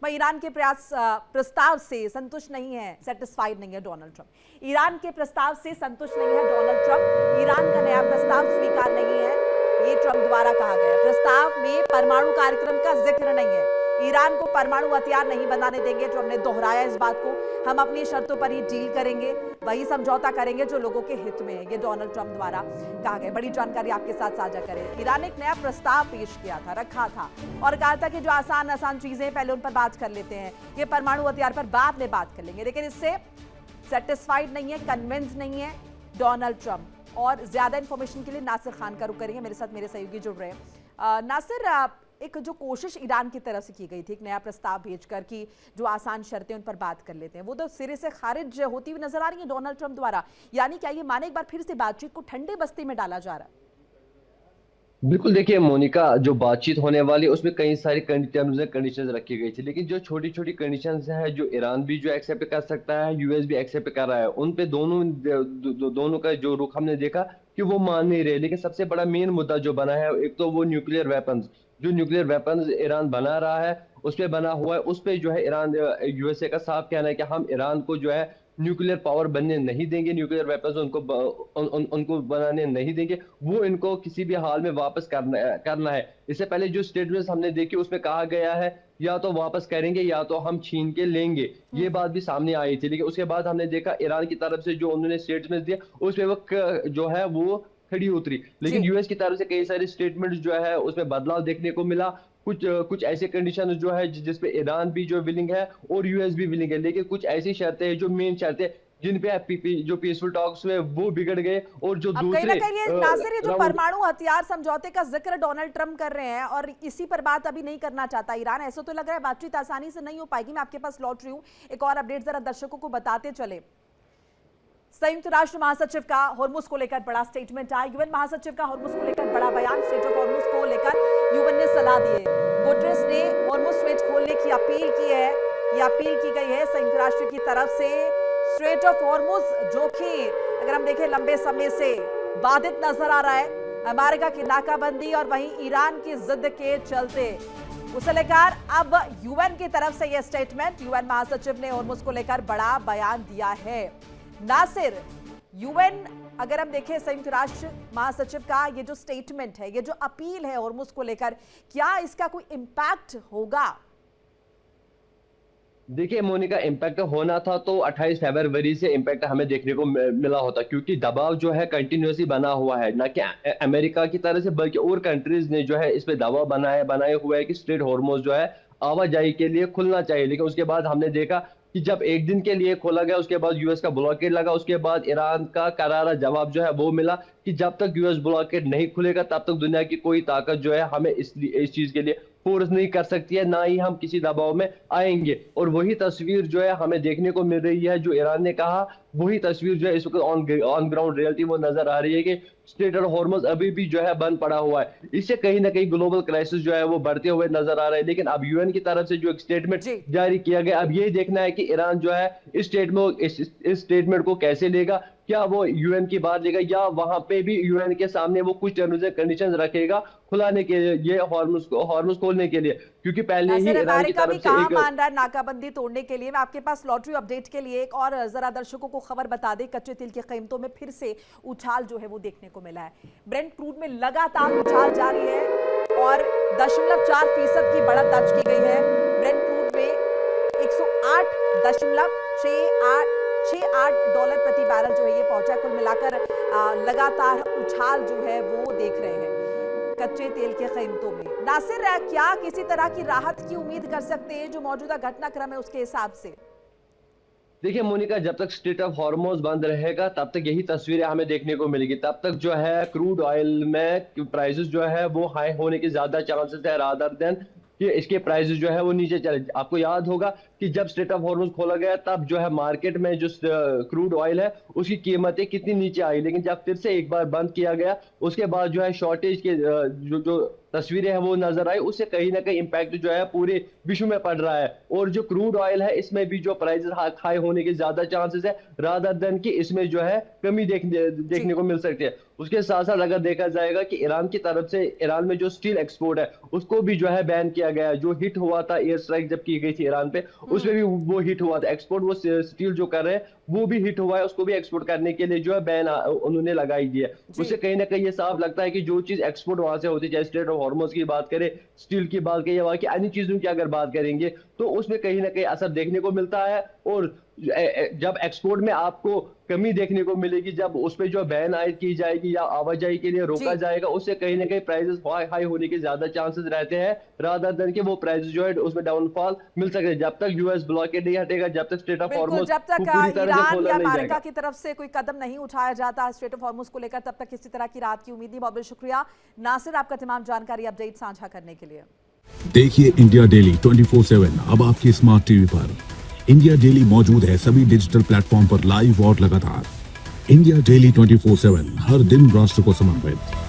वह ईरान के प्रस्ताव से संतुष्ट नहीं है, सेटिस्फाइड नहीं है डोनाल्ड ट्रंप। ईरान के प्रस्ताव से संतुष्ट नहीं है डोनाल्ड ट्रंप। ईरान का नया प्रस्ताव स्वीकार नहीं है, ये ट्रंप द्वारा कहा गया। प्रस्ताव में परमाणु कार्यक्रम का जिक्र नहीं है। ईरान को परमाणु हथियार नहीं बनाने देंगे, ट्रंप ने दोहराया इस बात को। हम अपनी शर्तों पर ही डील करेंगे, वही समझौता करेंगे जो लोगों के हित में है, ये डोनाल्ड ट्रंप द्वारा कहा गया। बड़ी जानकारी आपके साथ साझा करें। ईरान ने एक नया प्रस्ताव पेश किया था, रखा था और कहा था कि जो आसान चीजें पहले उन पर बात कर लेते हैं, ये परमाणु हथियार पर बाद में बात कर लेंगे। लेकिन इससे सेटिस्फाइड नहीं है, कन्विंस नहीं है डोनाल्ड ट्रंप। और ज्यादा इंफॉर्मेशन के लिए नासिर खान का रुख करेंगे, मेरे साथ मेरे सहयोगी जुड़ रहे हैं। नासिर, एक जो कोशिश ईरान की तरफ से की गई थी एक नया प्रस्ताव भेजकर कि जो आसान शर्तें उन पर बात कर लेते हैं, वो तो सिरे से खारिज होती हुई नजर आ रही है डोनाल्ड ट्रंप द्वारा। यानी क्या ये माने एक बार फिर से बातचीत को ठंडे बस्ती में डाला जा रहा है? बिल्कुल, देखिए मोनिका, जो बातचीत होने वाली है उसमें कई सारी टर्म्स एंड कंडीशंस रखी गई थी, लेकिन जो छोटी छोटी कंडीशंस है जो ईरान भी जो एक्सेप्ट कर सकता है, यूएस भी एक्सेप्ट कर रहा है, उन पे दोनों का जो रुख हमने देखा कि वो मान नहीं रहे। लेकिन सबसे बड़ा मेन मुद्दा जो बना है, एक तो वो न्यूक्लियर वेपन्स, जो न्यूक्लियर वेपन्स ईरान बना रहा है उस पे बना हुआ है, उस पे जो है ईरान, यूएसए का साफ कहना है कि हम ईरान को जो है न्यूक्लियर पावर बनने नहीं देंगे, न्यूक्लियर वेपन्स उनको बनाने नहीं देंगे, वो इनको किसी भी हाल में वापस करना है। इससे पहले जो स्टेटमेंट्स हमने देखी उसमें कहा गया है या तो वापस करेंगे या तो हम छीन के लेंगे, ये बात भी सामने आई थी। लेकिन उसके बाद हमने देखा ईरान की तरफ से जो उन्होंने स्टेटमेंट दिया उसमें वो जो है वो खड़ी उतरी। लेकिन यूएस की तरफ से कई सारे स्टेटमेंट जो है उसमें बदलाव देखने को मिला। कुछ ऐसे कंडीशन जो है जिसपे ईरान भी जो विलिंग है और यूएस भी विलिंग है, लेकिन कुछ ऐसी शर्तें हैं जो मेन शर्तें जिन पे जो पीसफुल टॉक्स में वो बिगड़ गए। और जो अब कहीं ना कहीं ये नासिर, ये जो परमाणु हथियार समझौते का जिक्र डोनाल्ड ट्रंप कर रहे हैं और इसी पर बात अभी नहीं करना चाहता ईरान, ऐसा तो लग रहा है बातचीत आसानी से नहीं हो पाएगी। मैं आपके पास लौट रही हूँ, एक और अपडेट जरा दर्शकों को बताते चले। संयुक्त राष्ट्र महासचिव का हॉर्मुज को लेकर बड़ा स्टेटमेंट आया। यूएन महासचिव का हॉर्मुज को लेकर बड़ा बयान, स्ट्रेट ऑफ हॉर्मुज को लेकर यूएन ने सलाह दी है। गुटरेस ने हॉर्मुज स्ट्रेट खोलने की अपील की है, यह अपील की गई है संयुक्त राष्ट्र की तरफ से। स्ट्रेट ऑफ हॉर्मुज जो कि अगर हम देखें लंबे समय से बाधित नजर आ रहा है, अमेरिका की नाकाबंदी और वहीं ईरान की जिद के चलते, उसे लेकर अब यूएन की तरफ से यह स्टेटमेंट, यूएन महासचिव ने हॉर्मुज को लेकर बड़ा बयान दिया है। नासिर, यूएन अगर हम देखें संयुक्त राष्ट्र महासचिव का ये जो स्टेटमेंट है, ये जो अपील है हॉर्मुज को लेकर, क्या इसका कोई इंपैक्ट होगा? देखिए मोनिका, इम्पैक्ट होना था तो 28 फरवरी से इम्पैक्ट हमें देखने को मिला होता, क्योंकि दबाव जो है कंटिन्यूसली बना हुआ है, ना कि अमेरिका की तरफ से बल्कि और कंट्रीज ने जो है इस पे दबाव बनाए हुआ है कि स्ट्रेट हॉर्मुज जो है आवाजाही के लिए खुलना चाहिए। लेकिन उसके बाद हमने देखा कि जब एक दिन के लिए खोला गया उसके बाद यूएस का ब्लॉकेड लगा, उसके बाद ईरान का करारा जवाब जो है वो मिला कि जब तक यूएस ब्लॉकेड नहीं खुलेगा तब तक दुनिया की कोई ताकत जो है हमें इस चीज के लिए फोर्स नहीं कर सकती है, ना ही हम किसी दबाव में आएंगे। और वही तस्वीर जो है हमें देखने को मिल रही है, जो ईरान ने कहा वही तस्वीर जो है इस वक्त ऑन ग्राउंड रियलिटी वो नजर आ रही है कि स्ट्रेट ऑफ हॉर्मुज अभी भी जो है बंद पड़ा हुआ है। इससे कहीं ना कहीं ग्लोबल क्राइसिस जो है वो बढ़ते हुए नजर आ रहा है। लेकिन अब यूएन की तरफ से जो एक स्टेटमेंट जारी किया गया, अब ये देखना है कि ईरान जो है इस स्टेटमेंट को कैसे लेगा, क्या वो यूएन की बात लेगा या वहां पे भी यूएन के सामने वो कुछ टर्म्स एंड कंडीशंस रखेगा खुलाने के लिए, ये हॉर्मुज खोलने के लिए, क्योंकि पहले ही ईरान की तरफ से एक मान रहा है नाकाबंदी तोड़ने के लिए। मैं आपके पास लॉटरी अपडेट के लिए एक और जरा दर्शकों को खबर बता दें, कच्चे तेल की कीमतों में फिर से उछाल जो है वो देखने को मिला है। ब्रेंट क्रूड में लगातार उछाल जारी है और 0.4% की बढ़त दर्ज की गई है। ब्रेंट क्रूड में 108.68 डॉलर प्रति बैरल जो है ये पहुंचा। कुल मिलाकर लगातार उछाल जो है वो देख रहे हैं कच्चे तेल के कीमतों में। नासिर, क्या किसी तरह की राहत की उम्मीद कर सकते हैं जो मौजूदा घटनाक्रम है उसके हिसाब से? देखिए मोनिका, जब तक स्ट्रेट ऑफ हॉर्मुज बंद रहेगा तब तक यही तस्वीरें हमें देखने को मिलेगी। तब तक जो है क्रूड ऑयल में प्राइसेस जो है वो हाई होने के ज्यादा चांसेस है रादर देन कि इसके प्राइसेस जो है वो नीचे चले। आपको याद होगा कि जब स्ट्रेट ऑफ हॉर्मुज खोला गया तब जो है मार्केट में जो क्रूड ऑयल है उसकी कीमतें कितनी नीचे आई, लेकिन जब फिर से एक बार बंद किया गया उसके बाद जो है शॉर्टेज के जो तस्वीरें हैं वो नजर आई, उससे कहीं ना कहीं इम्पैक्ट जो है पूरे विश्व में पड़ रहा है। और जो क्रूड ऑयल है इसमें भी जो प्राइसेस हाई होने के ज्यादा चांसेस है रादर देन कि इसमें जो है कमी देखने को मिल सकती है। उसके साथ साथ अगर देखा जाएगा कि ईरान की तरफ से ईरान में जो स्टील एक्सपोर्ट है उसको भी जो है बैन किया गया, जो हिट हुआ था एयर स्ट्राइक जब की गई थी ईरान पे, उसमें भी वो हिट हुआ था। एक्सपोर्ट वो स्टील जो कर रहे हैं वो भी हिट हुआ है, उसको भी एक्सपोर्ट करने के लिए जो है बैन उन्होंने लगाई दी है। उससे कहीं ना कहीं ये साफ लगता है कि जो चीज एक्सपोर्ट वहां से होती है, चाहे स्ट्रेट ऑफ हॉर्मुज की बात करें, स्टील की बात करें या वहां की अन्य चीजों की अगर बात करेंगे, तो उसमें कहीं ना कहीं असर देखने को मिलता है। और जब एक्सपोर्ट में आपको कमी देखने को मिलेगी, जब उस पर जो बैन आयद की जाएगी या आवाजाही के लिए रोका जी। जाएगा, उससे कहीं ना कहीं प्राइसेस हाई होने के ज्यादा चांसेस रहते हैं, रादर देन कि वो प्राइस जो है उसमें डाउनफॉल मिल सकते हैं। जब तक यूएस ब्लॉकेड नहीं हटेगा, जब तक स्ट्रेट ऑफ बिल्कुल, हॉर्मुज जब तक पूरी तरह से ईरान खोला या नहीं अमेरिका जाएगा। की तरफ से कोई कदम नहीं उठाया जाता स्ट्रेट ऑफ हॉर्मुज को लेकर, तब तक किसी तरह की राहत की उम्मीद नहीं। बहुत बहुत शुक्रिया नासिर आपका तमाम जानकारी अपडेट साझा करने के लिए। देखिए इंडिया डेली 24/7 अब आपकी स्मार्ट टीवी पर। इंडिया डेली मौजूद है सभी डिजिटल प्लेटफॉर्म पर लाइव और लगातार। इंडिया डेली 24/7 हर दिन राष्ट्र को समर्पित।